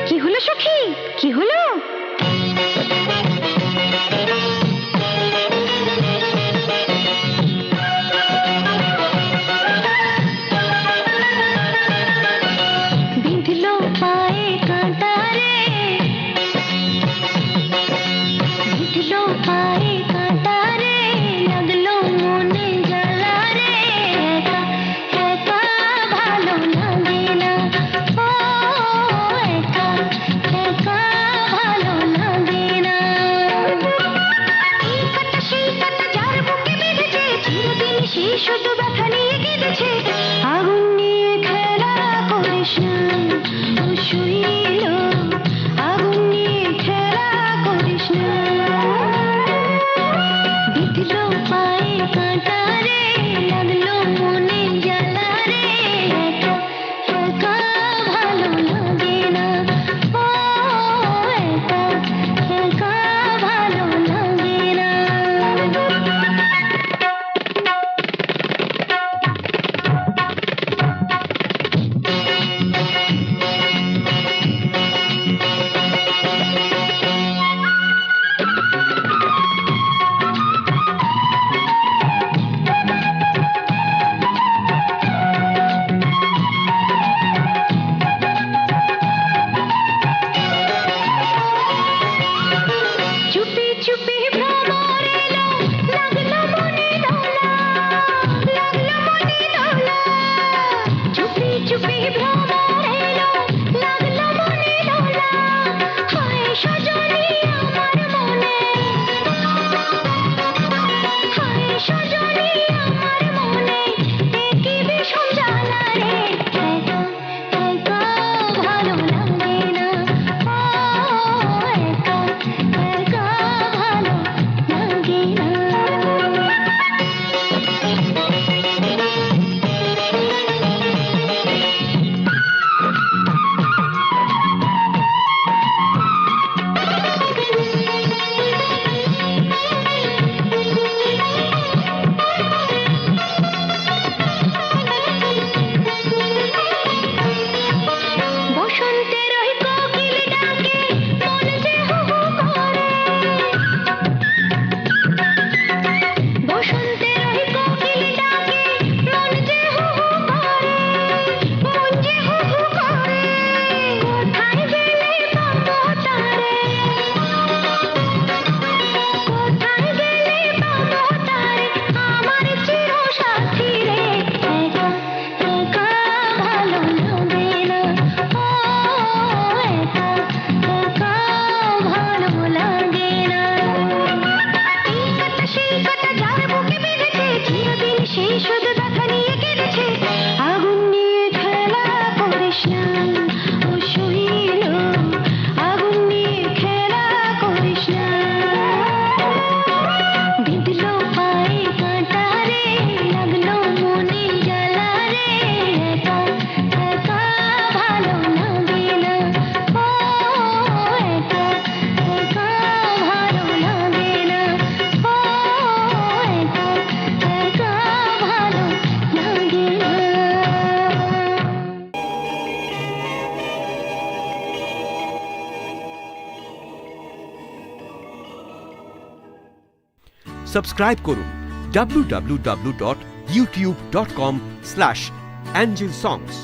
কি হলো সখী, কি হলো? বিঁধলো পায়ে কাঁটা রে, বিঁধলো পায়ে কাঁটা রে, লাগলো মনে জ্বালা রে, একা একা ভালো লাগে না, ও একা একা ভালো লাগে না। এই কাঁটা সেই কাঁটা যার বুকে বেঁধেছে, চিরদিন সেই শুধু ব্যথা নিয়ে কেঁদেছে। আগুন নিয়ে খেলা করিস না, ও শৈল, আগুন নিয়ে খেলা করিস না। বিঁধলো পায়ে কাঁটা রে, লাগলো মনে জ্বালা রে, একা একা ভালো লাগে না, ও একা একা ভালো লাগে না। চুপি চুপি ভ্রমর এলো, লাগলো মনে দোলা, লাগলো মনে দোলা। চুপি চুপি ভ্রমর এলো, লাগলো মনে দোলা। হায় সজনী আমার মনে, হায় সজনী আমার মনে, এ কি ভীষণ জ্বালা রে, একা একা ভালো লাগে না, ও একা একা ভালো লাগে না। বসন্তের ওই কোকিল ডাকে মন যে হু হু করে, বসন্তের ওই কোকিল ডাকে মন যে হু হু করে, মন যে হু হু করে। কোথায় গেলে পাবো তারে, কোথায় গেলে পাবো তারে, আমার চির সাথী রে, একা একা ভালো লাগে না, ও একা একা ভালো লাগে না। এই কাঁটা সেই কাঁটা যার বুকে বেঁধেছে, চিরদিন সেই শুধু ব্যথা নিয়ে কেঁদেছে। আগুন নিয়ে খেলা করিস না, ও শৈল, আগুন নিয়ে খেলা করিস না। বিঁধলো পায়ে কাঁটা রে, লাগলো মনে জ্বালা রে, একা একা ভালো লাগে না, ও একা একা ভালো লাগে না, ও একা একা ভালো লাগে না। সাবস্ক্রাইব করুন www.youtube.com/angelsongs